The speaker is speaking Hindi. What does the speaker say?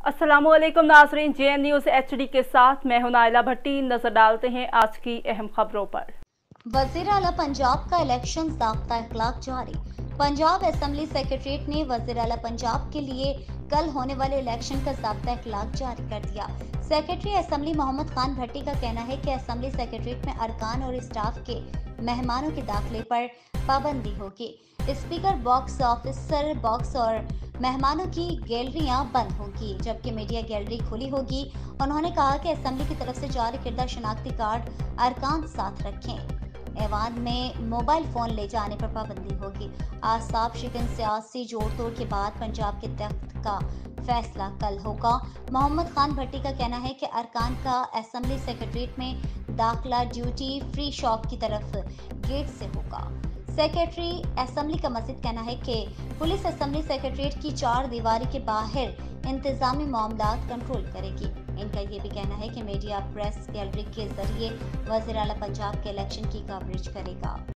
अस्सलामुअलैकुम नाज़रीन, JN न्यूज़ HD के साथ मैं हूं नाइला भट्टी। नजर डालते हैं आज की अहम खबरों पर। वज़ीर आला पंजाब का इलेक्शन ज़ाब्ता इखलाक जारी। पंजाब असेंबली सेक्रेटरीट ने वज़ीर आला पंजाब के लिए कल होने वाले इलेक्शन का ज़ाब्ता इखलाक जारी कर दिया। सेक्रेटरी असेंबली मोहम्मद खान भट्टी का कहना है कि असेंबली सेक्रेटरीट में अरकान और स्टाफ के मेहमानों के दाखिले पर पाबंदी होगी। स्पीकर बॉक्स, ऑफिसर बॉक्स और मेहमानों की गैलरियां बंद होंगी, जबकि मीडिया गैलरी खुली होगी। उन्होंने कहा कि असेंबली की तरफ से जारी किरदा शनाख्ती कार्ड अरकान साथ रखें। ऐवान में मोबाइल फोन ले जाने पर पाबंदी होगी। आसाब शिकन सियासी जोड़ तोड़ के बाद पंजाब के तख्त का फैसला कल होगा। मोहम्मद खान भट्टी का कहना है कि अरकान का असेंबली सेक्रेटरीट में दाखिला ड्यूटी फ्री शॉप की तरफ गेट से होगा। सेक्रेटरी असेंबली का मजीद कहना है कि पुलिस असेंबली सेक्रेटरीट की 4 दीवारी के बाहर इंतजामी मामलात कंट्रोल करेगी। इनका ये भी कहना है कि मीडिया प्रेस गैलरी के जरिए वज़ीर आला पंजाब के इलेक्शन की कवरेज करेगा।